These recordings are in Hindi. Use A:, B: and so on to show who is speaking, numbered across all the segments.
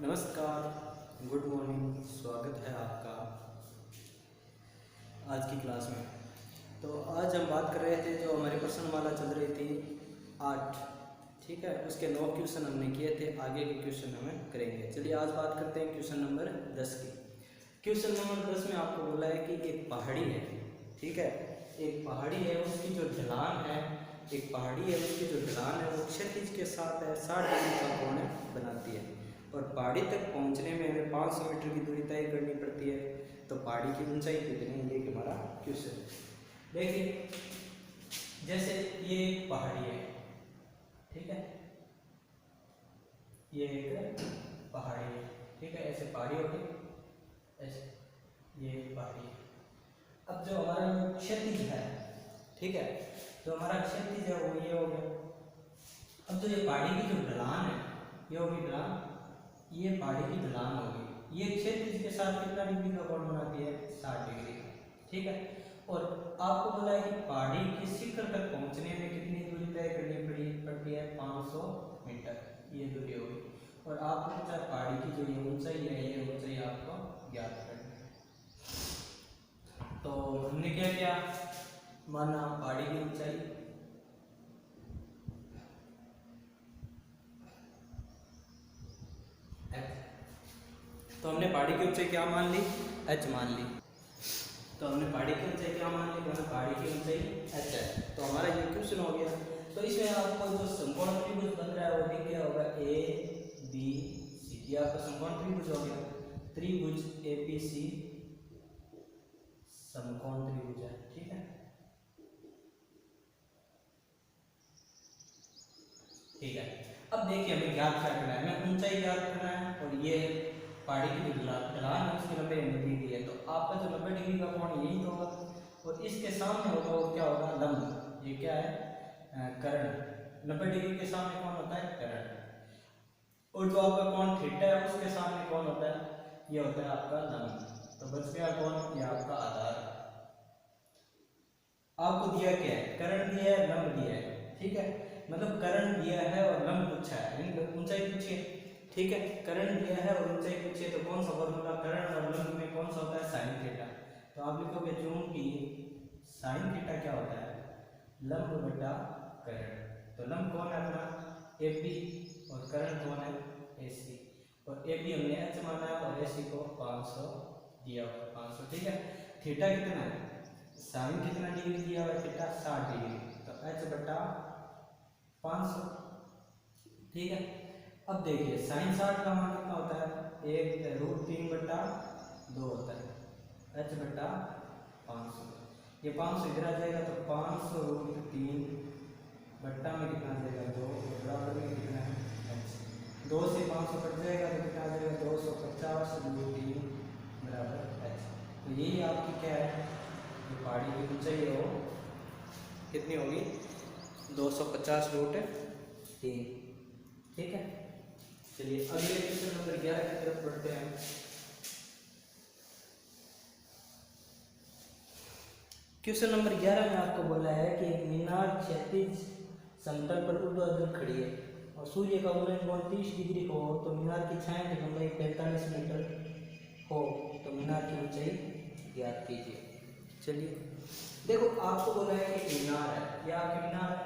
A: नमस्कार, गुड मॉर्निंग। स्वागत है आपका आज की क्लास में। तो आज हम बात कर रहे थे, जो हमारी प्रश्नमाला चल रही थी 8, ठीक है, उसके 9 क्वेश्चन हमने किए थे। आगे के क्वेश्चन हमें करेंगे। चलिए आज बात करते हैं क्वेश्चन नंबर 10 की। क्वेश्चन नंबर 10 में आपको बोला है कि एक पहाड़ी है, ठीक है, एक पहाड़ी है, उसकी जो ढलान है, एक पहाड़ी है, उसकी जो ढलान है वो क्षैतिज के साथ 60 डिग्री का कोण बनाती है और पहाड़ी तक पहुंचने में हमें 500 मीटर की दूरी तय करनी पड़ती है। तो पहाड़ी की ऊंचाई कितनी है, ये हमारा क्वेश्चन। देखिए, जैसे ये एक पहाड़ी है, ठीक है, ये एक पहाड़ी है, ठीक है, ऐसे पहाड़ी होगी, ऐसे ये एक पहाड़ी है। अब जो हमारा क्षैतिज है, ठीक है, जो हमारा क्षैतिज है वो ये हो गया। अब तो ये पहाड़ी की जो ढलान है, ये होगी ढलान, ये पहाड़ी की ढलान होगी। ये क्षैतिज के साथ कितना डिग्री का कोण बनाती है, 60 डिग्री का, ठीक है। और आपको बोला है कि पहाड़ी के शिखर तक पहुंचने में कितनी दूरी तय करनी पड़ती है, 500 मीटर, ये दूरी होगी। और आपको पूछा पहाड़ी की जो ये ऊंचाई है, ये ऊंचाई आपको ज्ञात करनी है। तो हमने क्या किया, माना पहाड़ी की ऊंचाई तो हमने पहाड़ी की ऊंचाई क्या मान ली, h मान ली। तो हमने पहाड़ी की ऊंचाई क्या मान ली, मैंने पहाड़ी की ऊंचाई h है। तो हमारा ये क्वेश्चन हो गया। तो इसमें आपको जो समकोण त्रिभुज बन रहा है वो दिख गया होगा, ए बी सी, ये आपका समकोण त्रिभुज हो गया। त्रिभुज एबीसी समकोण त्रिभुज है, ठीक है, ठीक है। अब देखिए हमें ज्ञात क्या करना है, हमें ऊंचाई ज्ञात करना है और ये पहाड़ी की जो ढलान है उसकी 90 डिग्री की है। तो आपका जो 90 डिग्री का कोण यही तो होगा और इसके सामने होगा वो क्या होगा, लंब। ये क्या है, कर्ण। 90 डिग्री के सामने कौन होता है, कर्ण। और जो आपका कोण थीटा है उसके सामने कौन होता है, ये होता है आपका लंब। तो बच गया कौन, ये आपका आधार। आपको दिया क्या है, कर्ण दिया है, लंब दिया है, ठीक है, मतलब कर्ण दिया है और लंब पूछा है, यानी ऊंचाई पूछी है, ठीक है। कर्ण दिया है और ऊंचाई पूछी है, तो कौन सा फॉर्मूला कर्ण और लंब में कौन सा होता है, साइन थीटा। तो आप लिखोगे चूंकि साइन थीटा क्या होता है, लंब बटा कर्ण। तो लंब कौन है अपना, एबी, और कर्ण कौन है, एसी। और एबी हमने एच माना है और एसी को 500 दिया हुआ, 500, ठीक है। थीटा कितना है, साइन कितना डिग्री दिया हुआ है, थीटा 60 डिग्री, तो h बटा 500, ठीक है। अब देखिए साइन 60 का मान कितना होता है, 1√3 बटा 2 होता है, h बटा 500। ये 500 इधर आ जाएगा तो 500√3 बट्टा में कितना आ जाएगा, 2, बराबर में कितना है, h। 2 से 500 कट जाएगा तो कितना आ जाएगा, 250√3 बराबर h। तो यही आपकी क्या है, जो पहाड़ी की ऊंचाई है वो कितनी होगी, 250√3, ठीक है। चलिए अगले क्वेश्चन नंबर 11 की तरफ बढ़ते हैं। क्वेश्चन नंबर 11 में आपको बोला है कि एक मीनार क्षैतिज समतल पर ऊर्ध्वाधर खड़ी है और सूर्य का उदय कोण 30 डिग्री हो, तो मीनार की छाया की लंबाई 45 मीटर हो, तो मीनार की ऊंचाई ज्ञात कीजिए। चलिए देखो, आपको बोला है कि मीनार है, यह आपकी मीनार है,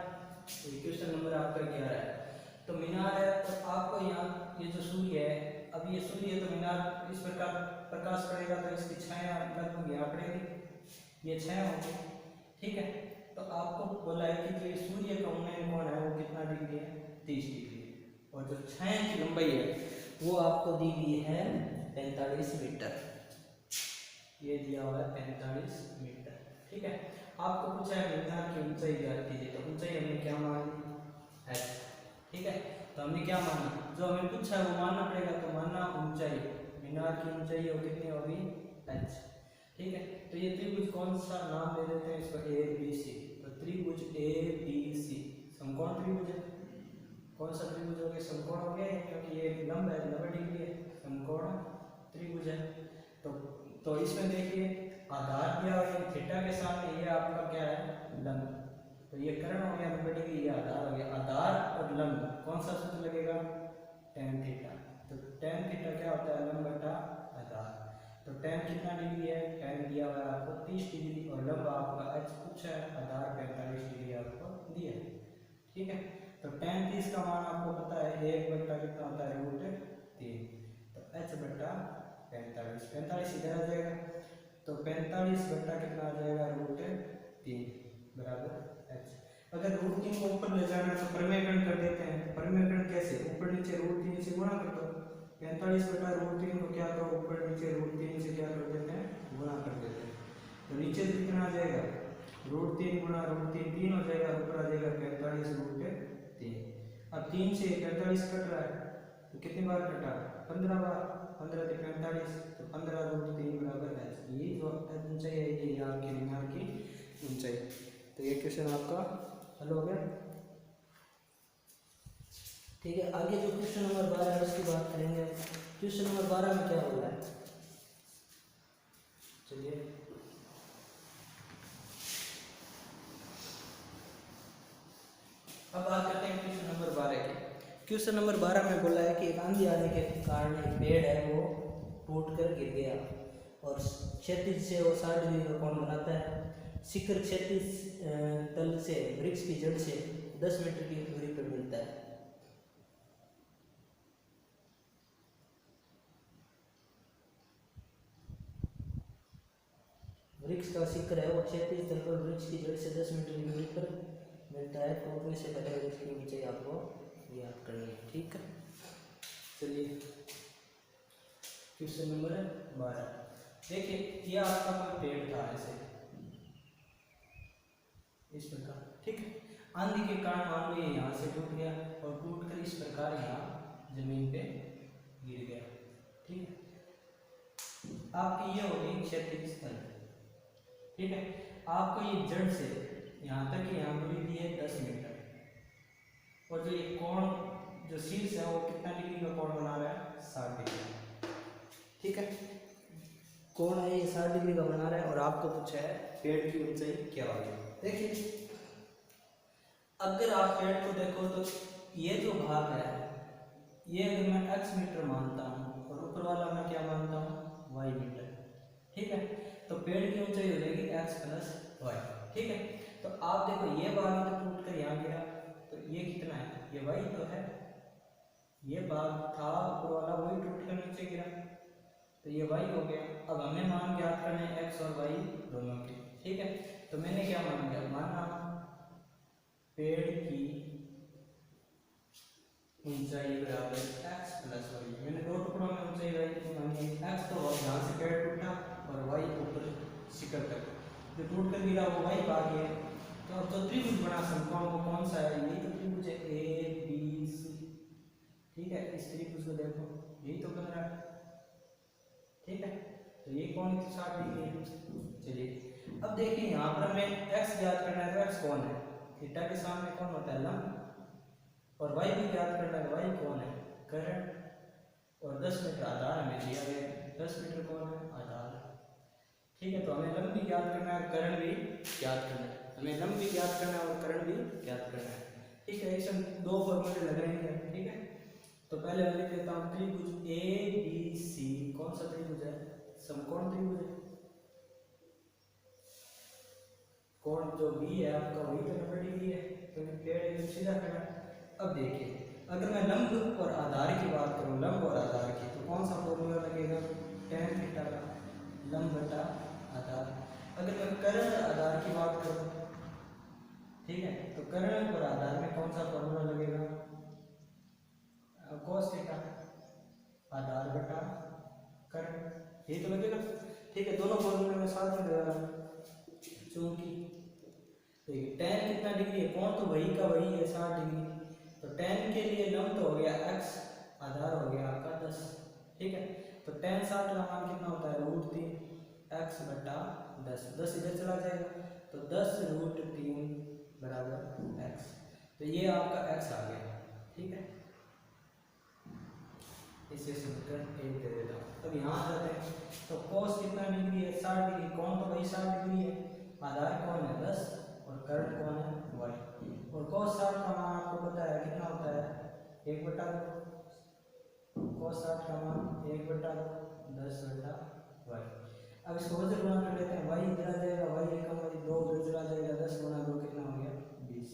A: क्वेश्चन नंबर आपका 11 है। तो मीनार है, तो आपको यहाँ ये जो सूर्य है, अब ये सूर्य है तो मीनार इस प्रकार प्रकाश पड़ेगा तो इसकी छाया लगभग यहाँ पड़ेगी, ये छाया होगी, ठीक है। तो आपको बोला है कि जो ये सूर्य का उन्नयन कोण है वो कितना डिग्री है, 30 डिग्री, और जो छाया की लंबाई है वो आपको दी गई है 45 मीटर, ये दिया हुआ है 45 मीटर, ठीक है। आपको पूछा है मीनार की ऊंचाई ज्ञात कीजिए, तो ऊंचाई हमने क्या मानी, h, ठीक है। तो हमने क्या माना, जो हमें पूछा है वो मानना पड़ेगा। तो मानना ऊंचाई, मीनार की ऊंचाई और कितनी होगी, h, ठीक है। तो ये त्रिभुज कौन सा नाम दे देते हैं इसको, ए बी सी। तो त्रिभुज ए बी सी समकोण त्रिभुज है। कौन सा त्रिभुज हो गया, समकोण हो गया, क्योंकि ये लंब है, 90 डिग्री है, समकोण त्रिभुज है। तो इसमें देखिए आधार दिया हुआ है थीटा के सामने, ये आपका क्या है, लंब। तो ये कर्ण हो गया 90 डिग्री, ये आधार हो गया। आधार और लंब कौन सा सूत्र लगेगा, tan थीटा। तो tan थीटा क्या होता है, लंब बटा आधार। तो tan कितना डिग्री है, tan दिया हुआ है आपको 30 डिग्री और लंब आपका h पूछा है, आधार 45 डिग्री आपको दिया है। ठीक है, तो tan 30 का मान आपको पता है 1 बटा कितना होता है, √3। तो h बटा 45, 45 इधर आ जाएगा, तो 45 बटा कितना आ जाएगा, √3 बराबर h। अगर √3 को ऊपर ले जाना है तो परिमेयकरण कर देते हैं। तो परिमेयकरण कैसे, ऊपर नीचे √3 से गुणा कर दो। 45 बटा √3 को क्या करो, ऊपर नीचे √3 से क्या कर देते हैं, गुणा कर देते हैं। तो नीचे कितना आ जाएगा, √3 गुणा √3 3 हो जाएगा, ऊपर आ जाएगा 45 √3। अब 3 से 45 कट रहा है तो कितनी बार कटा, 15 बार, 15 से 45, तो 15 √3 बराबर है। ये जो ऊंचाई है ये आपकी मीनार की ऊंचाई। तो ये क्वेश्चन आपका हल हो गया। ठीक है, आगे जो क्वेश्चन नंबर 12 है उसकी बात करेंगे। क्वेश्चन नंबर 12 में क्या बोला है, चलिए अब बात करते हैं क्वेश्चन नंबर 12 की। क्वेश्चन नंबर 12 में बोला है कि एक आंधी आने के कारण एक पेड़ है वो टूट कर गिर गया और क्षैतिज से वो 60 डिग्री का कोण बनाता है। शिखर क्षैतिज तल से वृक्ष की जड़ से 10 मीटर की दूरी पर मिलता है। वृक्ष का शिखर है वो क्षैतिज तल पर वृक्ष की जड़ से 10 मीटर की दूरी पर मिलता है। तो उसमें से पहले वृक्ष की ऊंचाई आपको याद करनी है। ठीक है, चलिए क्वेश्चन नंबर 12 देखिए, ये आपका कोई पेड़ था ऐसे इस प्रकार। ठीक है, आंधी के कारण मान लो ये यहाँ से टूट गया और टूट कर इस प्रकार यहाँ जमीन पे गिर गया। ठीक है, आपकी ये होगी क्षैतिज तल। ठीक है, आपको ये जड़ से यहाँ तक यहाँ दूरी दी है 10 मीटर और जो ये कोण जो शीर्ष है वो कितना डिग्री का कोण बना रहा है, 60 डिग्री। ठीक है, कोण है ये 60 डिग्री का बना रहा है और आपको पूछा है पेड़ की ऊंचाई क्या होगी। देखिए, अगर आप पेड़ को देखो तो ये जो भाग है ये अगर मैं x मीटर मानता हूँ और ऊपर वाला मैं क्या मानता हूँ, y मीटर। ठीक है, तो पेड़ की ऊंचाई हो जाएगी x प्लस y। ठीक है, तो आप देखो ये भाग तो टूट कर यहाँ गिरा, तो ये कितना है, ये y तो है, ये भाग था ऊपर वाला वही टूट कर नीचे गिरा, तो ये y हो गया। अब हमें मान ज्ञात करने हैं x और y दोनों के। ठीक है, तो मैंने क्या मान लिया, माना पेड़ की ऊंचाई बराबर x प्लस y। मैंने दो टुकड़ों में ऊंचाई y मानी है x, तो यहाँ से पेड़ टूटा और y ऊपर शिखर तक जो टूट कर गिरा वो y भाग है। तो अब जो त्रिभुज बना समकोण वो कौन सा है, यही तो त्रिभुज है ABC। ठीक है, इस त्रिभुज को देखो यही तो बन रहा है। ठीक है, तो ये कोण 60 डिग्री है। चलिए अब देखिए, यहाँ पर हमें x ज्ञात करना है, तो x कौन है, थीटा के सामने कौन होता है, लंब, और y भी ज्ञात करना है, y कौन है, कर्ण, और 10 मीटर आधार हमें दिया गया है, 10 मीटर कौन है, आधार। ठीक है, तो हमें लंब भी ज्ञात करना है, कर्ण भी ज्ञात करना है, हमें लंब भी ज्ञात करना है और कर्ण भी ज्ञात करना है। ठीक है, इसमें दो फॉर्मूले लगाएंगे। ठीक है, तो पहले मैं लिख देता हूँ त्रिभुज ABC। कौन सा त्रिभुज है, समकोण त्रिभुज है। कोण जो B है आपका वही तो 90 डिग्री है, तो पेड़ एकदम सीधा खड़ा। अब देखिए, अगर मैं लंब और आधार की बात करूँ, लंब और आधार की, तो कौन सा फॉर्मूला लगेगा, tan थीटा का लंब बटा आधार। अगर मैं कर्ण आधार की बात करूँ, ठीक है, तो कर्ण और आधार में कौन सा फॉर्मूला लगेगा, cos थीटा आधार बटा कर्ण, यही तो लगेगा। ठीक है, दोनों फॉर्मूले में साथ में लगा, चूंकि देखिए tan कितना डिग्री है, कोण तो वही का वही है 60 डिग्री, तो tan के लिए लंब तो हो गया x, आधार हो गया आपका 10। ठीक है, तो tan 60 का मान कितना होता है, √3 x बटा 10, 10 इधर चला जाएगा, तो 10√3 बराबर x। तो ये आपका x आ गया। ठीक है, इसे समीकरण 1 दे देता हूँ। अब यहाँ जाते हैं, तो cos कितना डिग्री है, 60 डिग्री, कोण तो वही 60 डिग्री है, आधार कौन है 10 और कर्ण कौन है y, और cos 60 का मान आपको पता है कितना होता है, 1/2। cos 60 का मान 1/10/y। अब इसको उधर गुणा कर लेते हैं, y इधर आ जाएगा, y एकम y 2 उधर आ जाएगा, 10 गुणा 2 कितना हो गया 20।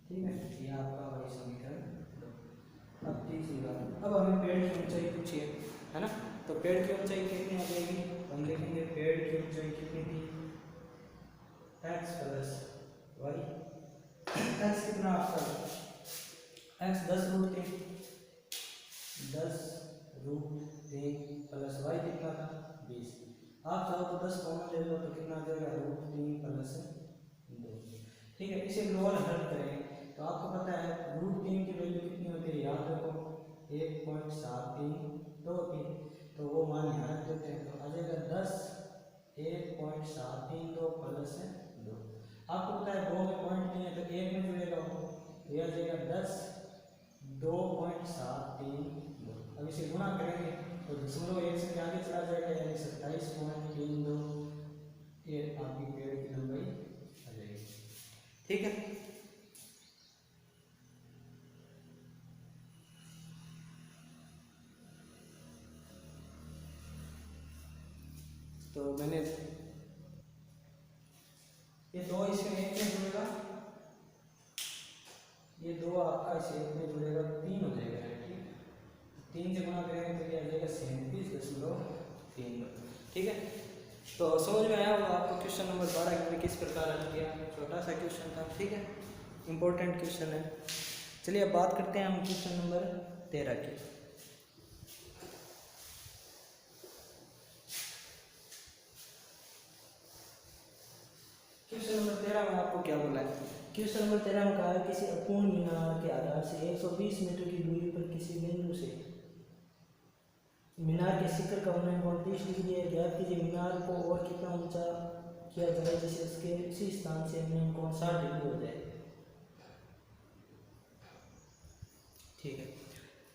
A: ठीक है, ये आपका वही समीकरण 2। अब तीसरी बात, अब हमें पेड़ की ऊंचाई पूछिए, है ना। तो पेड़ की ऊंचाई कितनी आ जाएगी, हम देखेंगे पेड़ की ऊंचाई कितनी थी, x प्लस y। x कितना आपका, x 10√3 प्लस y कितना था 20। आप चाहो तो 10 कॉमन ले लो तो कितना आ जाएगा √3 प्लस 2। ठीक है, इसे लोअर हल करें तो आपको पता है √3 की वैल्यू कितनी होती है, याद रखो 1.7323, तो वो मान यहाँ रख देते हैं, तो आ जाएगा 10 1.732 प्लस 2। आपको पता है 2 में पॉइंट नहीं है तो 1 में जुड़ेगा वो, ये आ जाएगा 10 2.732। अब इसे गुणा करेंगे तो दशमलव 1 से आगे चला जाएगा, यानी 27.32, ये आपकी पेड़ की लंबाई आ जाएगी। ठीक है, तो मैंने ये 2 इसमें 1 में जुड़ेगा, ये 2 आपका इसे 1 में जुड़ेगा, 3 हो जाएगा। ठीक, 3 से गुणा करेंगे तो ये आ जाएगा 37.32। ठीक है, तो समझ में आया होगा आपको क्वेश्चन नंबर 12 मैंने किस प्रकार हल किया, छोटा सा क्वेश्चन था। ठीक है, इम्पोर्टेंट क्वेश्चन है। चलिए अब बात करते हैं हम क्वेश्चन नंबर 13 की। क्वेश्चन नंबर 13 में आपको क्या बोला है, क्वेश्चन नंबर 13 में कहा है किसी अपूर्ण मीनार के आधार से 120 मीटर की दूरी पर किसी बिंदु से मीनार के शिखर का उन्नयन कोण 30 डिग्री है। ज्ञात कीजिए मीनार को और कितना ऊंचा किया जाए जिससे उसके उसी स्थान से उन्नयन कोण 60 डिग्री हो जाए। ठीक है,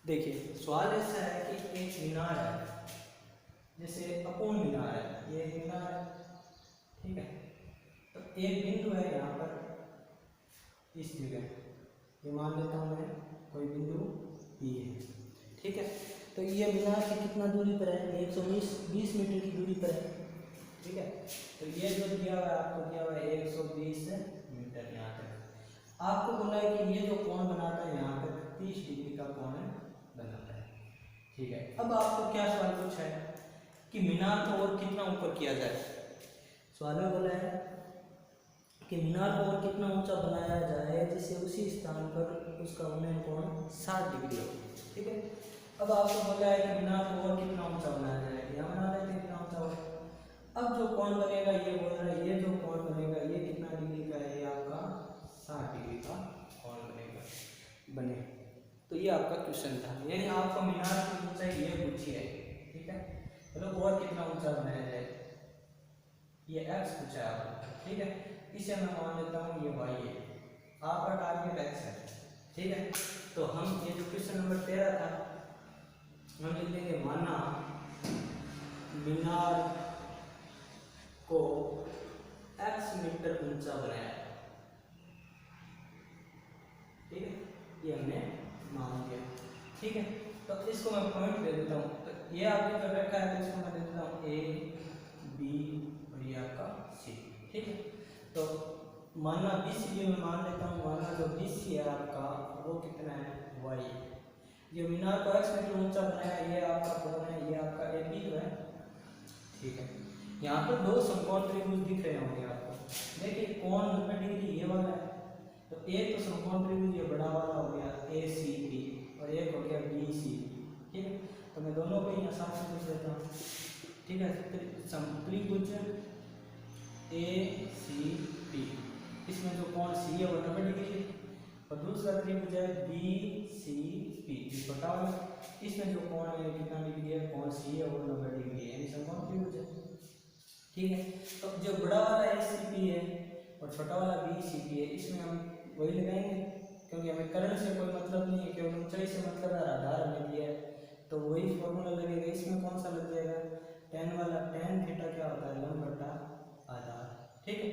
A: देखिए सवाल ऐसा है कि एक मीनार है, जैसे अपूर्ण मीनार है, ये एक मीनार है। ठीक है, तो एक बिंदु है यहाँ पर इस जगह, ये मान लेता हूँ मैं कोई बिंदु P है। ठीक है, तो ये मीनार की कितना दूरी पर है, 120 मीटर की दूरी पर है। ठीक है, तो ये जो दिया हुआ है आपको दिया हुआ है 120 मीटर यहाँ तक। आपको बोला है कि ये जो कोण बनाता है यहाँ तक 30 डिग्री का कोण बनाता है। ठीक है, अब आपको क्या सवाल पूछा है कि मीनार को और कितना ऊपर किया जाए। सवाल में बोला है कि मीनार को और कितना ऊंचा बनाया जाए जिससे उसी स्थान पर उसका उन्नयन कोण 60 डिग्री हो। ठीक है, अब आपको बोला है कि मीनार को और कितना ऊंचा बनाया जाए, यहाँ बना लेते हैं कितना ऊंचा हो। अब जो कोण बनेगा ये बोल रहा है, ये जो कोण बनेगा ये कितना डिग्री का है, ये आपका 60 डिग्री का कोण बने। तो ये आपका क्वेश्चन था, यानी आपको मीनार की ऊंचाई ये पूछी है। ठीक है, चलो और कितना ऊंचा बनाया जाए, ये x पूछा है आपको। ठीक है, इसे मैं मान लेता हूँ ये y है, आपका टारगेट x है। ठीक है, तो हम ये जो क्वेश्चन नंबर 13 था हम लिख देंगे, माना मीनार को x मीटर ऊंचा बनाया। ठीक है, ये हमने मान दिया। ठीक है, तो इसको मैं पॉइंट दे देता हूँ, तो ये आपने कर रखा है तो इसको मैं दे देता हूँ A B और ये आपका C। ठीक है, तो माना BC में मान लेता हूँ, माना जो BC है आपका वो कितना है y। ये मीनार को x मीटर ऊंचा बनाया, ये आपका कोण है, ये आपका AB जो है। ठीक है, यहाँ पर दो समकोण त्रिभुज दिख रहे होंगे आपको। देखिए कोण 90 डिग्री ये वाला है, तो एक तो समकोण त्रिभुज ये बड़ा वाला हो गया ACB और एक हो गया BCB। ठीक है, तो मैं दोनों को ही आसान से लिख देता हूँ। ठीक है, त्रिभुज ACB, इसमें जो कोण C है वो 90 डिग्री है और दूसरा त्रिभुज है BCB छोटा वाला, इसमें जो कोण है कितना डिग्री है, कोण C है वो 90 डिग्री है, यानी समकोण त्रिभुज है। ठीक है, तो जो बड़ा वाला ACB है और छोटा वाला BCB है, इसमें हम वही लगाएंगे क्योंकि हमें करण से कोई मतलब नहीं है, केवल ऊंचाई से मतलब है, आधार हमें दिया है तो वही फॉर्मूला लगेगा। इसमें कौन सा लग जाएगा, tan वाला, tan थीटा क्या होता है, लंब बटा आधार। ठीक है,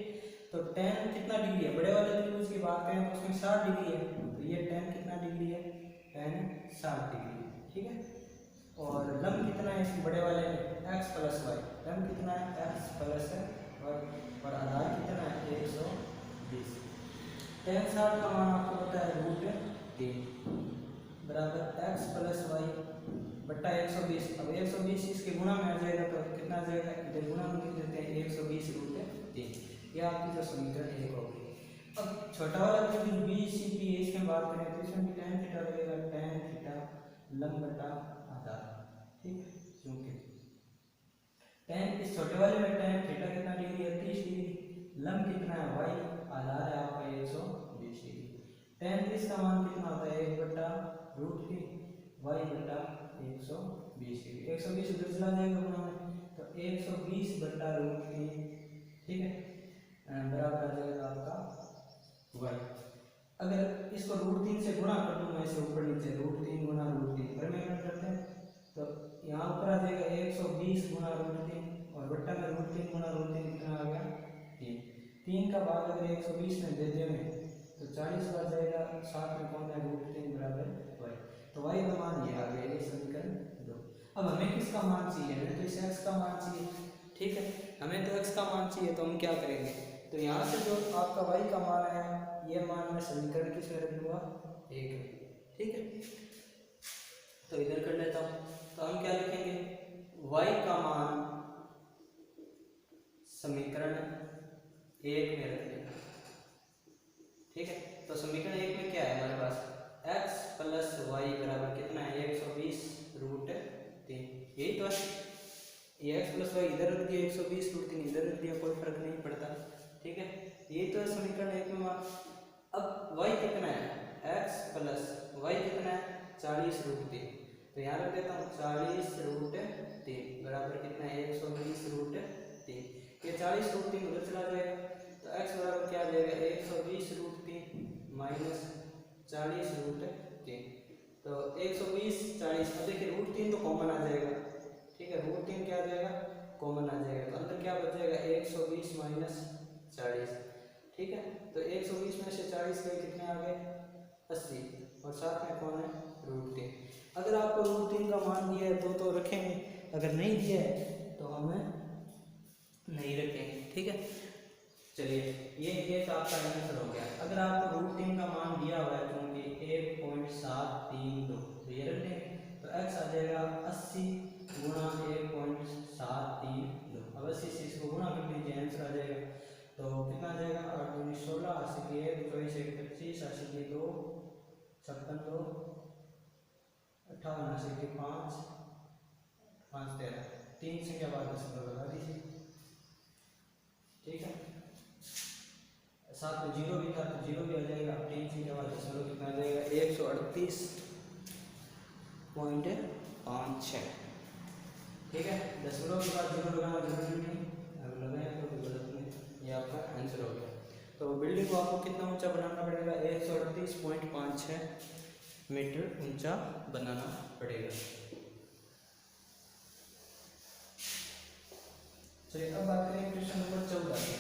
A: तो tan कितना डिग्री है, बड़े वाले त्रिभुज की बात करें तो उसमें 60 डिग्री है, तो ये tan कितना डिग्री है, tan 60 डिग्री। ठीक है, और लंब कितना है इसके बड़े वाले में x प्लस वाई, लंब कितना है x प्लस है और आधार कितना है 120। tan 60 का मान आपको पता है √3 बराबर x प्लस वाई बट्टा 120। अब 120 इसके गुणा में आ जाएगा तो कितना आ जाएगा, इधर गुणा में लिख देते हैं 120√3, ये आपकी जो समीकरण 1 होगी। अब छोटा वाला त्रिभुज BCP इसमें बात करें तो इसमें भी tan थीटा लगेगा, tan थीटा लंब बटा आधार, ठीक है, क्योंकि tan इस छोटे वाले में tan थीटा कितना डिग्री है 30 डिग्री, लंब कितना है y, आधार है आपका 120 डिग्री। tan इसका मान कितना होता है 1/√3 y बटा 120 डिग्री, 120 उधर चला जाएगा गुणा में तो 120/√3, ठीक है, बराबर आ जाएगा आपका y। अगर इसको √3 से गुणा कर दूं मैं इसे ऊपर नीचे √3 गुणा √3 पर में करते हैं तो यहाँ ऊपर आ जाएगा 120 गुणा √3 और बट्टा में √3 गुणा √3 कितना आ गया 3 का भाग अगर 120 में दे दें तो 40 बार जाएगा, साथ में कौन है √3 बराबर y, तो y का मान ये आ गया, ये समीकरण 2। अब हमें किसका मान चाहिए, हमें तो इस x का मान चाहिए, ठीक है, हमें तो x का मान चाहिए तो हम क्या करेंगे, तो यहाँ से जो आपका y का मान है ये मान मैं समीकरण किस में रख दूंगा 1, ठीक है, तो इधर कर लेता हूँ, तो हम क्या लिखेंगे y का मान समीकरण 1 में रख देंगे, ठीक है, तो समीकरण 1 में क्या है हमारे पास x प्लस वाई बराबर कितना है 120√3, यही तो है, ये x प्लस वाई इधर रख दिया 120√3 इधर रख दिया, कोई फर्क नहीं पड़ता, ठीक है, यही तो है समीकरण 1 में मान। अब y कितना है x प्लस वाई कितना है 40√3, तो यहाँ रख देता हूँ 40√3 बराबर कितना है 120√3, ये 40√3 उधर चला जाएगा तो x बराबर क्या आ जाएगा 120√3 माइनस 40√3, तो 120 40, अब देखिए √3 तो कॉमन आ जाएगा, ठीक है, √3 क्या आ जाएगा कॉमन आ जाएगा, तो अंदर क्या बच जाएगा 120 माइनस 40, ठीक है, तो 120 में से 40 गए कितने आ गए 80 और साथ में कौन है √3। अगर आपको √3 का मान दिया है तो रखेंगे, अगर नहीं दिया है तो हमें नहीं रखेंगे, ठीक है। चलिए ये तो आपका आंसर हो गया। अगर आपको √3 का मान दिया हुआ है क्योंकि 1.732 तो ये रख देंगे तो x आ जाएगा 80 गुणा 1.732, अब 80 से इसको गुणा कर लीजिए आंसर आ जाएगा, तो कितना आ जाएगा 8 दूनी 16 80 की 1 24 1 25 80 की 2 56 2 58 80 की 5 5 13 3 संख्या बाद 10 लगा दीजिए, ठीक है, साथ में जीरो भी था तो जीरो भी आ जाएगा, 3 संख्या बाद दशमलव कितना आ जाएगा 138.56, ठीक है, दशमलव के बाद जीरो लगाना जरूरी नहीं, अगर लगाए तो भी गलत नहीं, ये आपका आंसर हो गया। तो बिल्डिंग को आपको कितना ऊंचा बनाना पड़ेगा 138.56 मीटर ऊंचा बनाना पड़ेगा। चलिए अब बात करें क्वेश्चन नंबर 14 की।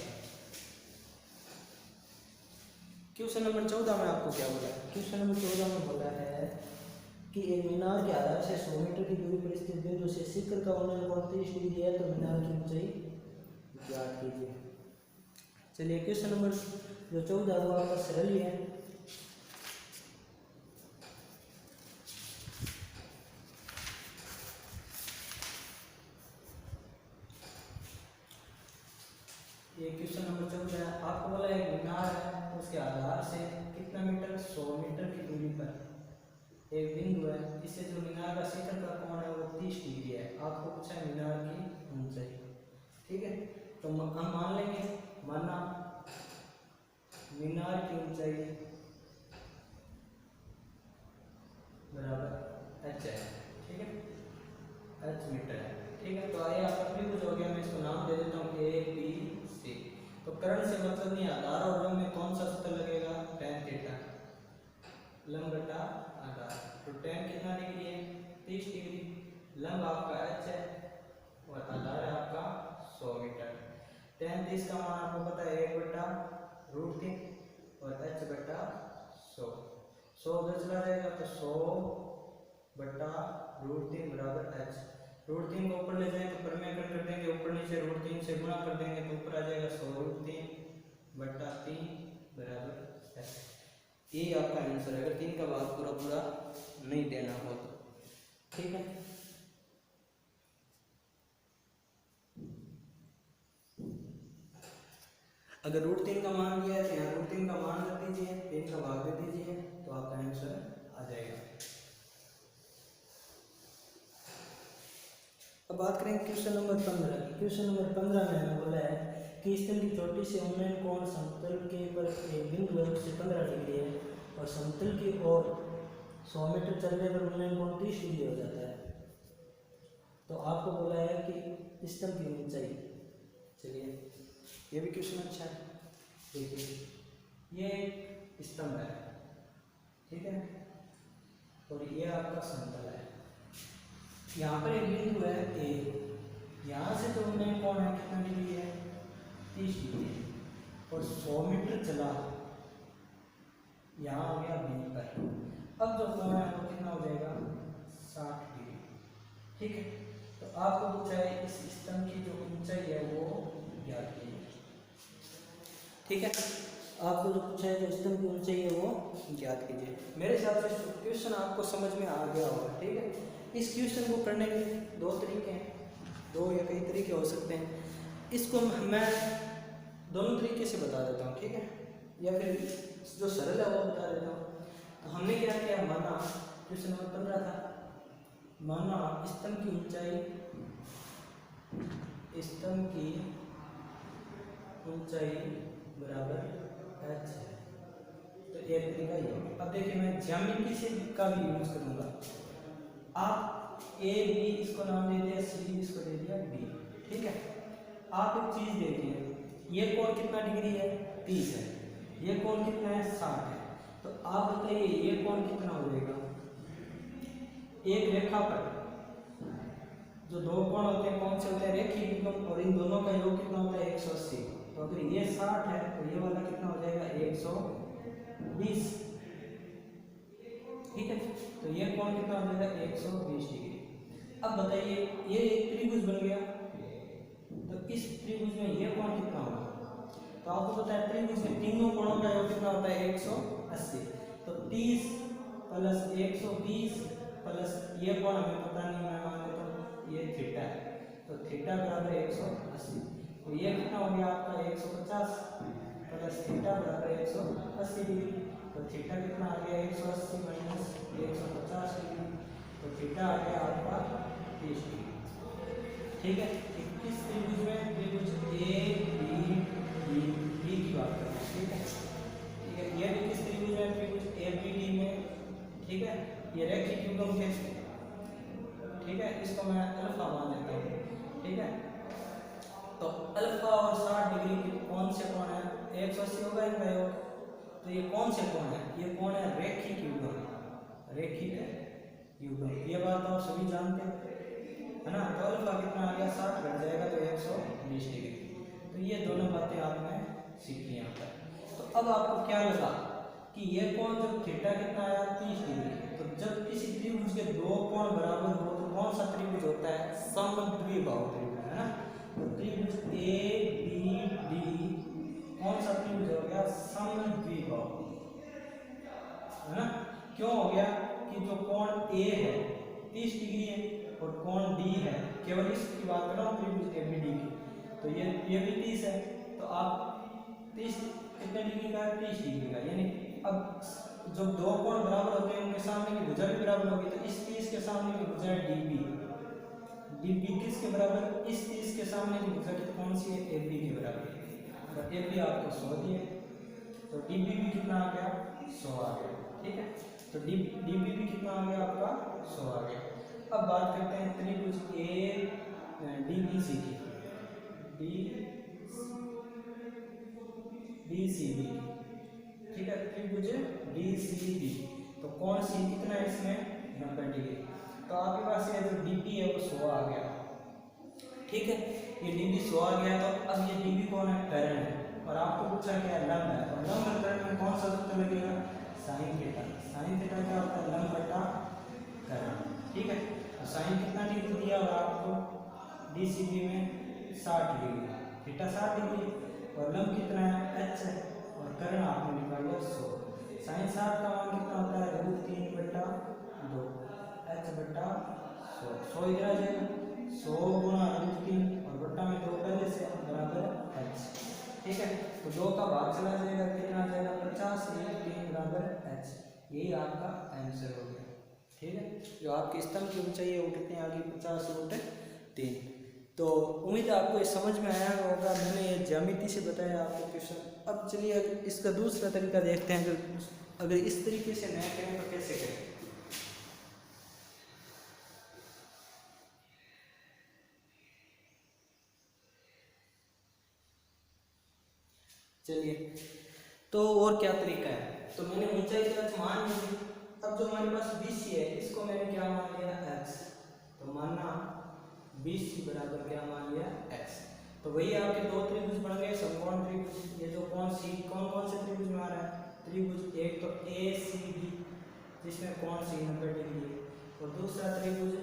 A: क्वेश्चन नंबर 14 में आपको क्या बोला है, क्वेश्चन नंबर 14 में बोला है कि एक मीनार के आधार से 100 मीटर की दूरी पर स्थित बिंदु से शिखर का उन्नयन कोण 30 डिग्री है, तो मीनार की ऊंचाई ज्ञात कीजिए। चलिए क्वेश्चन नंबर जो 14 वो आपका सरल ही है, ये क्वेश्चन नंबर 14 है। आपको बोला एक मीनार है, उसके आधार से कितना मीटर 100 मीटर की दूरी पर एक बिंदु है, इससे जो मीनार का शिखर का कोण है वो 30 डिग्री है, आपको पूछा है मीनार की ऊंचाई, ठीक है, तो हम मान लेंगे, माना मीनार की ऊंचाई बराबर h है, ठीक है, h मीटर है, ठीक है, तो आइए आपका त्रिभुज हो गया, मैं इसको नाम दे देता हूँ ए बी सी। तो कर्ण से मतलब नहीं, आधार और लंब में कौन सा सूत्र लगेगा tan थीटा, लंब बटा आधार, तो tan कितना डिग्री है 30 डिग्री, लंब आपका h है और आधार है आपका 100 मीटर। tan 30 का मान आपको पता है 1/√3 और h बटा 100, 100 उधर चला जाएगा तो 100 बटा √3 बराबर h। √3 को ऊपर ले जाएं तो परिमेयकरण कर देंगे, ऊपर नीचे √3 से गुणा कर देंगे तो ऊपर आ जाएगा 100√3 बटा 3 बराबर h। ये आपका आंसर है, अगर 3 का भाग पूरा पूरा नहीं देना हो तो। ठीक है, अगर √3 का मान दिया है तो यहाँ √3 का मान रख दीजिए, 3 का भाग दे दीजिए तो आपका आंसर आ जाएगा। अब बात करें क्वेश्चन नंबर 15 की। क्वेश्चन नंबर 15 में हमें बोला है कि स्तंभ की चोटी से उन्नयन कोण समतल के पर एक बिंदु है उससे 15 डिग्री है और समतल की ओर 100 मीटर चलने पर उन्नयन कोण 30 डिग्री हो जाता है। तो आपको बोला है कि स्तंभ की ऊंचाई। चलिए ये भी क्वेश्चन अच्छा है, देखिए ये एक स्तंभ है, ठीक है, और ये आपका समतल है। यहाँ पर एक बिंदु है ए, यहाँ से तो उन्नयन कोण है कितना डिग्री है 30 डिग्री और 100 मीटर चला यहाँ हो गया बी पर। अब जो कोण है वो कितना हो जाएगा 60 डिग्री। ठीक है, तो आपको पूछा है इस स्तंभ की जो ऊंचाई है वो ज्ञात कीजिए। ठीक है, आपको जो पूछा है जो स्तंभ की ऊंचाई है वो ज्ञात कीजिए। मेरे हिसाब से क्वेश्चन आपको समझ में आ गया होगा। ठीक है, इस क्वेश्चन को करने के दो तरीके हैं, दो या कई तरीके हो सकते हैं। इसको मैं दोनों तरीके से बता देता हूँ, ठीक है, या फिर जो सरल है वो बता देता हूँ। तो हमने क्या किया, माना क्वेश्चन नंबर 15 था, माना स्तंभ की ऊंचाई बराबर h है, तो एक तरीका ये। अब देखिए मैं ज्यामिति से का भी यूज करूंगा। आप ए बी इसको नाम दे दिया, सी इसको दे दिया डी। ठीक है, आप एक चीज देखिए, ये कोण कितना डिग्री है 30 है, ये कोण कितना है 60 है। तो आप बताइए ये कोण कितना हो जाएगा। एक रेखा पर जो दो कोण होते हैं कौन से होते हैं रेखीय युग्म, और इन दोनों का योग कितना होता है 180। तो अगर ये 60 है तो ये वाला कितना हो जाएगा 120। ठीक है, तो ये कोण कितना हो जाएगा 120 डिग्री। अब बताइए ये एक त्रिभुज बन गया, तो इस त्रिभुज में ये कोण कितना होगा। तो आपको पता है त्रिभुज में तीनों कोणों का योग कितना होता है 180। तो 30 प्लस 120 प्लस ये कोण हमें पता नहीं, मैं मान लेता हूँ ये थीटा है, तो थीटा बराबर 180। तो ये कितना हो गया आपका 150 प्लस थीटा बराबर 180 डिग्री। तो थीटा कितना आ गया 180 माइनस 150 डिग्री, तो थीटा आ गया आपका 30 डिग्री। ठीक है, इस त्रिभुज में त्रिभुज ए बी डी की बात करते हैं। ठीक है, ठीक है, ये भी किस त्रिभुज में त्रिभुज ए बी डी में। ठीक है, ये रेखीय युग्म के। ठीक है, इसको मैं अल्फा मान लेता हूँ। ठीक है, तो अल्फा और 60 डिग्री के कौन से कोण है 180 होगा इनका योग। तो ये कौन से कोण है, ये कोण है रेखिक युग्म, रेखिक युग्म। ये बात आप सभी जानते हैं, है ना। तो अल्फा कितना आ गया 60 घट जाएगा तो 120 डिग्री। तो ये दोनों बातें आपने सीखी यहाँ पर। तो अब आपको क्या लगा कि ये कोण जब थीटा कितना आया 30 डिग्री, तो जब किसी त्रिभुज के दो कोण बराबर हो तो कौन सा त्रिभुज होता है समद्विबाहु त्रिभुज, है ना। तो त्रिभुज ए बी डी कौन सा त्रिभुज हो गया समद्विबाहु, है ना। क्यों हो गया कि जो कोण ए है 30 डिग्री है और कोण डी है, केवल इसकी बात कर रहा हूँ त्रिभुज ए बी डी की, तो ये भी 30 है। तो आप 30 कितने डिग्री का है 30 डिग्री का, यानी अब जब दो कोण बराबर होते हैं उनके सामने की भुजा भी बराबर होगी। तो इस 30 के सामने की भुजा है डीबी, डीबी किसके बराबर, इस 30 के सामने की भुजा कौन सी है एबी के बराबर। तो एबी आपको 100 दिए, तो डीबी भी कितना आ गया 100 आ गया। ठीक है, तो डीबी भी कितना आ गया आपका 100 आ गया। अब बात करते हैं त्रिभुज ए डीबीसी की, डीसीबी। ठीक है, त्रिभुज डीसीबी, तो कौन सी कितना है इसमें 90 डिग्री। तो आपके पास ये जो डीपी है वो 100 आ गया। ठीक है, ये डीबी 100 आ गया। तो अब ये डीबी कौन है करण है, और आपको पूछा क्या है लंब है, और लंब करण में कौन सा सूत्र लगेगा साइन थीटा। साइन थीटा क्या होता है लंब बटा कर रहा हूँ। ठीक है, तो साइन कितना डिग्री दिया हुआ आपको DCB में 60 डिग्री, थीटा 60 डिग्री और लंब कितना है h है और कर्ण आपने निकाल लिया 100। साइन 60 का मान कितना होता है √3/2 h बटा 100। 100 इधर आ जाएगा, 100 गुणा √3 और बट्टा में 2 पहले से बराबर h। ठीक है, तो 2 का भाग चला जाएगा, कितना आ जाएगा 50 √3 बराबर h। यही आपका आंसर हो गया। ठीक है, जो आपकी स्तंभ की ऊंचाई है वो कितनी आ गई 50√3। तो उम्मीद है आपको ये समझ में आया होगा, मैंने ये ज्यामिति से बताया आपको क्वेश्चन। अब चलिए इसका दूसरा तरीका देखते हैं, अगर इस तरीके से न करें तो कैसे करें। चलिए, तो और क्या तरीका है, तो मैंने ऊंचाई का मान ली। अब जो हमारे पास BC है इसको मैंने क्या मान लिया x, तो मानना BC बराबर क्या मान लिया x। तो वही आपके दो त्रिभुज बन गए, समकोण त्रिभुज। ये जो कौन कौन से त्रिभुज में आ रहा है त्रिभुज, एक तो ACD जिसमें कौन सी 90 डिग्री है और दूसरा त्रिभुज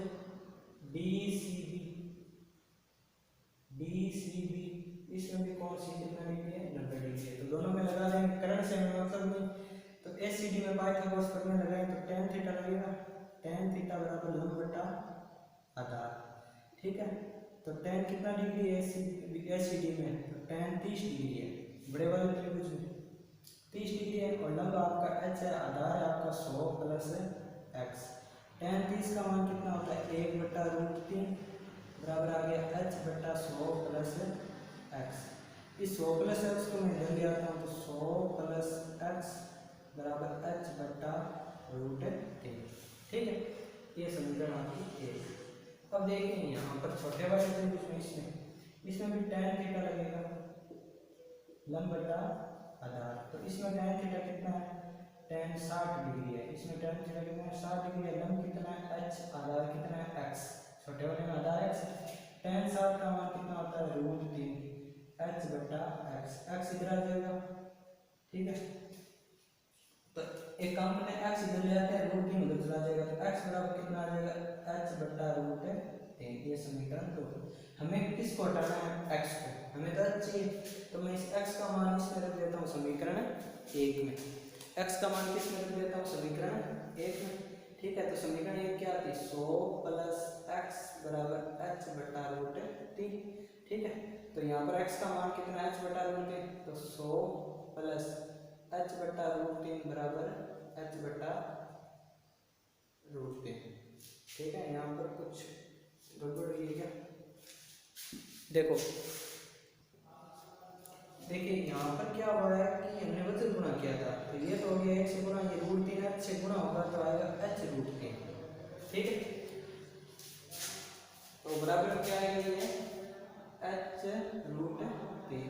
A: DCB इसमें भी कौन सी कितना डिग्री है 90 डिग्री है। तो दोनों में लगा देंगे, कर्ण से मतलब नहीं, तो ACD में पाइथागोरस प्रमेय लगाएंगे तो tan थीटा लगेगा, tan थीटा बराबर लंब बटा आधार। ठीक है, तो tan कितना डिग्री है ACD में, तो tan 30 डिग्री है, बड़े वाले त्रिभुज में 30 डिग्री है और लंब आपका h है, आधार है आपका 100 प्लस x। tan 30 का मान कितना होता है 1/√3 बराबर आ गया h बटा 100 प्लस x। इस 100 प्लस x को मैं इधर ले आता हूँ, तो 100 प्लस x बराबर h बटा √3। ठीक है, ये समीकरण आपकी एक। अब देखिए यहाँ पर छोटे वाले त्रिभुज में इसमें भी tan थीटा लगेगा लंब बटा आधार। तो इसमें tan थीटा कितना है tan 60 डिग्री है, इसमें tan थीटा कितना है 60 डिग्री है, लंब कितना है h, आधार कितना है x, छोटे वाले में आधार x। tan 60 का मान कितना होता है √3 h बटा x, x इधर आ जाएगा। ठीक है, तो एक काम करते हैं, x इधर ले आते हैं, √3 उधर चला जाएगा, तो x बराबर कितना आ जाएगा h बटा √3। ये समीकरण 2। हमें किसको हटाना है x को, हमें तो h चाहिए, तो मैं इस x का मान इसमें रख देता हूँ समीकरण 1 में। x का मान किस में रख देता हूँ समीकरण 1 में। ठीक है, तो समीकरण 1 क्या आती है 100 प्लस x बराबर h बटा √3। ठीक है, तो यहाँ पर x का मान कितना h बटा √3, तो 100 प्लस h बटा √3 बराबर h बटा √3। ठीक है, यहाँ पर कुछ गड़बड़ हुई है क्या, देखो देखिए यहाँ पर क्या हो रहा है कि हमने वजन गुणा किया था, तो ये तो हो गया 1 से गुणा, ये √3 h से गुणा होगा तो आएगा h √3। ठीक है, तो बराबर क्या आएगा ये h √3।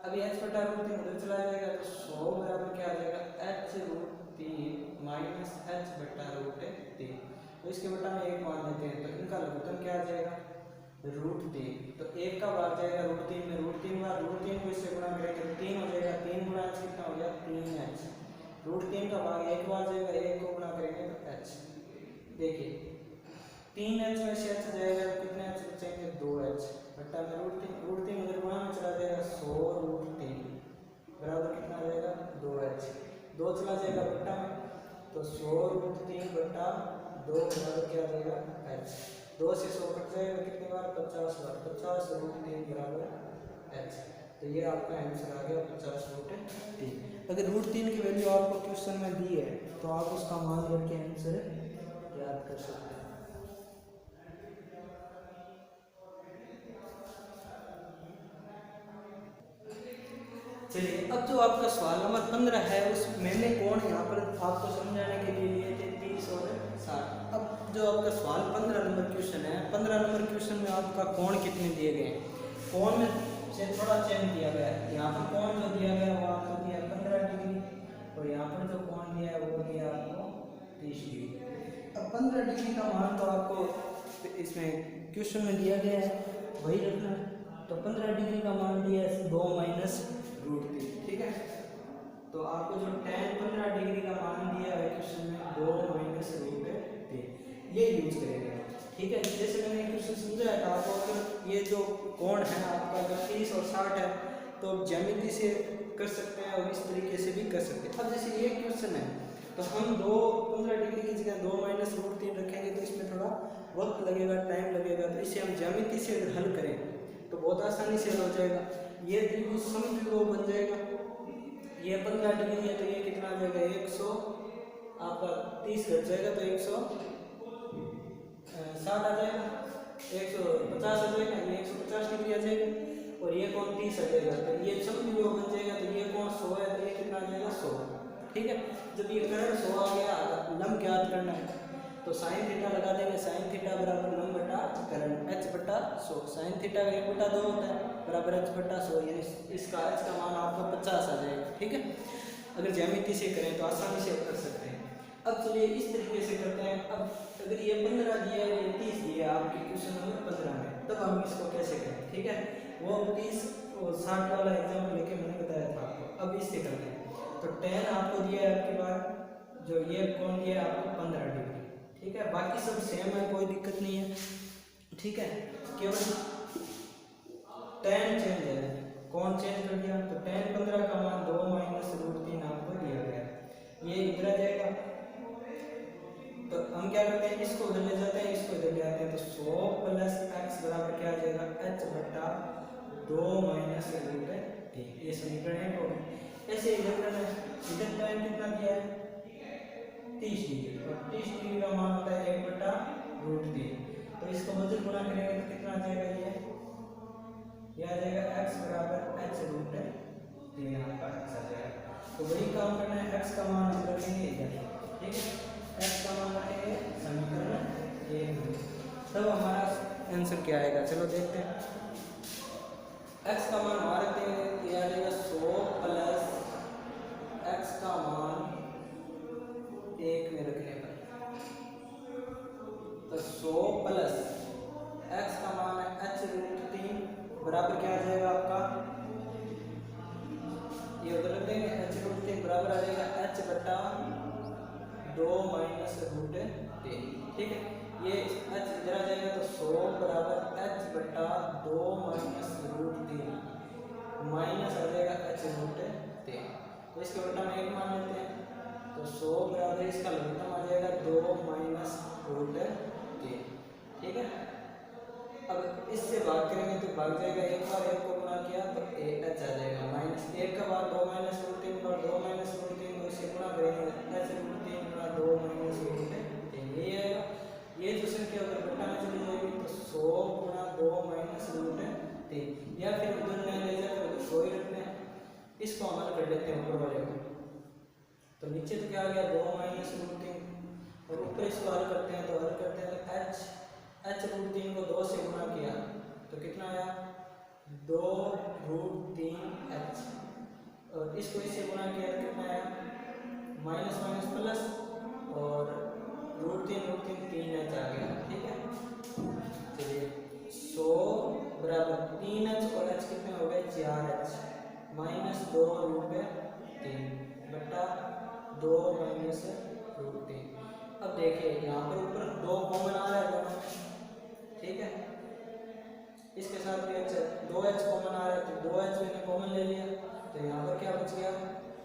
A: अभी h बटा √3 उधर चला जाएगा, तो 100 बराबर क्या आ जाएगा h √3 माइनस h बटा √3। तो इसके बटा में 1 मान देते हैं, तो इनका लघुत्तम क्या आ जाएगा √3। तो 1 का भाग जाएगा √3 में, √3 बार √3 को इससे गुणा करेंगे तो 3 हो जाएगा, 3 गुणा h कितना हो गया 3h। √3 का भाग 1 बार जाएगा, 1 को गुणा करेंगे तो h। देखिए 3h में से h जाएगा तो कितने h बचेंगे 2h बटा में √3 उधर गुणा में चला जाएगा 100 √3 बराबर कितना आ जाएगा 2h, 2 चला जाएगा बट्टा में, तो 100 √3 बटा 2 बराबर क्या आ जाएगा h। 2 से 100 कट जाएगा कितनी बार 50 बार, 50 √3 बराबर h। तो ये आपका आंसर आ गया 50 √3। अगर √3 की वैल्यू आपको क्वेश्चन में दी है तो आप उसका मान करके आंसर याद कर सकते हैं। चलिए, अब जो आपका सवाल नंबर 15 है उस मैंने कोण यहाँ पर आपको समझाने के लिए लिए थे 30 और 60। अब जो आपका सवाल 15 नंबर क्वेश्चन है, 15 नंबर क्वेश्चन में आपका कोण कितने दिए गए हैं, कोण में से थोड़ा चेंज दिया गया है। यहाँ पर कोण जो दिया गया वो आपको दिया 15 डिग्री और यहाँ पर जो कोण दिया है वो दिया आपको 30 डिग्री। अब 15 डिग्री का मान तो आपको इसमें क्वेश्चन में दिया गया है वही रखना है, तो 15 डिग्री का मान दिया है 2 माइनस √3। ठीक है, तो आपको जो tan 15 डिग्री का मान दिया है क्वेश्चन में 2 माइनस रूट 3 ये यूज करेंगे। ठीक है, जैसे मैंने क्वेश्चन समझाया था आपको, अगर ये जो कोण है आपका अगर 30 और 60 है तो ज्यामिति से कर सकते हैं और इस तरीके से भी कर सकते हैं। अब जैसे ये क्वेश्चन है तो हम 15 डिग्री की जगह 2 माइनस रूट 3 रखेंगे तो इसमें थोड़ा वक्त लगेगा, टाइम लगेगा, तो इसे हम ज्यामिति से अगर हल करें तो बहुत आसानी से हल हो जाएगा। ये त्रिभुज समद्विबाहु बन जाएगा। ये 15 डिग्री है तो ये कितना आ जाएगा 100 आपका 30 घट जाएगा तो 160 आ जाएगा, 150 आ जाएगा, ये 150 डिग्री आ जाएगा और ये कोण 30 आ जाएगा तो ये समद्विबाहु बन जाएगा। तो ये कोण 100 है तो ये कितना आ जाएगा 100। ठीक है, जब ये कर्ण 100 आ गया लंब ज्ञात करना है तो साइन थीटा लगा देंगे। साइन थीटा बराबर लंब बटा कर्ण h बटा 100। साइन थीटा 1/2 होता है बराबर h बटा 100, यानी इसका h का मान आपको 50 आ जाएगा। ठीक है, अगर ज्यामिति से करें तो आसानी से कर सकते हैं। अब चलिए इस तरीके से करते हैं। अब अगर ये 15 दिया है, ये 30 दिया है आपके क्वेश्चन नंबर 15 में, तब हम इसको कैसे करें। ठीक है, वो 30 और 60 वाला एग्जाम्पल लेके मैंने बताया था आपको। अब इससे करते हैं तो tan आपको दिया है आपके बाद जो ये कोण दिया है आपको 15 डिग्री। ठीक है, बाकी सब सेम है, कोई दिक्कत नहीं है। ठीक है, केवल tan चेंज है, कोण चेंज कर दिया तो tan 15 का मान 2 माइनस रूट 3 आपको दिया गया है। ये इधर आ जाएगा तो हम क्या करते हैं, इसको उधर ले जाते हैं, इसको इधर ले आते हैं तो 100 प्लस x बराबर क्या आ जाएगा h बटा 2 माइनस रूट 3। ये समीकरण 1 हो गया। ऐसे इधर करना है, इधर टाइम कितना दिया है 30 डिग्री और 30 डिग्री का मान होता है 1 बटा रूट 3। तो इसको बदल गुणा करेंगे तो कितना आ जाएगा ये आ जाएगा x बराबर h रूट 3 आपका x आ जाएगा। तो वही काम करना है, x का मान हम रखेंगे इधर। ठीक है, x का मान रखेंगे समीकरण 1 में, तब हमारा आंसर क्या आएगा चलो देखते हैं। x का मान हमारे ये आ जाएगा 100 प्लस x का मान 1 में रखने पर तो 100 प्लस x का मान है h रूट 3 बराबर क्या आ जाएगा आपका, ये उधर रख देंगे, h रूट 3 बराबर आ जाएगा h बटा 2 माइनस रूट 3। ठीक है, ये h इधर आ जाएगा तो 100 बराबर h बटा 2 माइनस रूट 3 माइनस आ जाएगा h रूट 3। तो इसके उल्टा में 1 मान लेते हैं तो 100 बराबर इसका लघुत्तम आ जाएगा 2 माइनस रूट 3। ठीक है, अब इससे भाग करेंगे तो भाग जाएगा, एक बार 1 को गुणा किया तो h आ जाएगा माइनस 1 का बाद 2 माइनस रूट 3 और 2 माइनस रूट 3 को इससे गुणा करेंगे h रूट 3 गुणा 2 माइनस रूट 3 ये आएगा। ये जो संख्या अगर घटा में चली जाएगी तो 100 गुणा 2 माइनस रूट 3 या फिर उधर नहीं ले जाकर उधर 100 ही रखते हैं। इसको हम हल कर लेते हैं ऊपर वाले को, तो नीचे तो क्या आ गया 2 माइनस रूट 3 और ऊपर इसको हल करते हैं तो हल करते हैं तो h रूट 3 को 2 से गुणा किया तो कितना आया 2 रूट 3 h और इसको इससे गुणा किया तो कितना आया माइनस माइनस प्लस और रूट 3 3 h आ गया। ठीक है, चलिए 100 बराबर 3h और h कितने हो गए 4h माइनस 2 रूट 3 बटा 2 माइनस रूट 3। अब देखिए यहाँ पर ऊपर 2 कॉमन आ रहा है दोनों। ठीक है, इसके साथ भी h 2h कॉमन आ रहा है तो 2h मैंने कॉमन ले लिया तो यहाँ पर क्या बच गया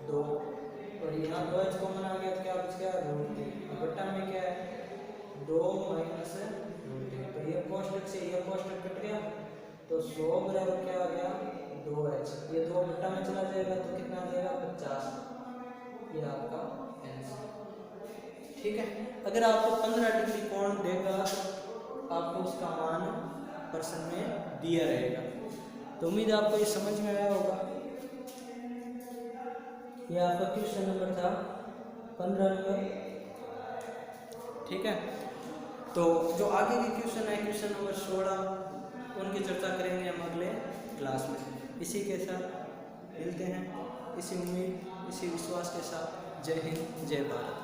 A: 2 और यहाँ 2h कॉमन आ गया तो क्या बच गया रूट 3। बट्टा में क्या है 2 माइनस रूट 3 तो ये कोष्ठक से ये कोष्ठक कट गया तो 100 बराबर क्या आ गया 2h, ये 2 बट्टा में चला जाएगा तो कितना आ जाएगा 50। ये आपका आंसर। ठीक है, अगर आपको 15 डिग्री कोण देगा आपको उसका मान प्रश्न में दिया रहेगा। तो उम्मीद है आपको ये समझ में आया होगा। ये आपका क्वेश्चन नंबर था 15 नंबर। ठीक है, तो जो आगे के क्वेश्चन है क्वेश्चन नंबर 16 उनकी चर्चा करेंगे हम अगले क्लास में। इसी के साथ मिलते हैं, इसी उम्मीद इसी विश्वास के साथ। जय हिंद, जय भारत।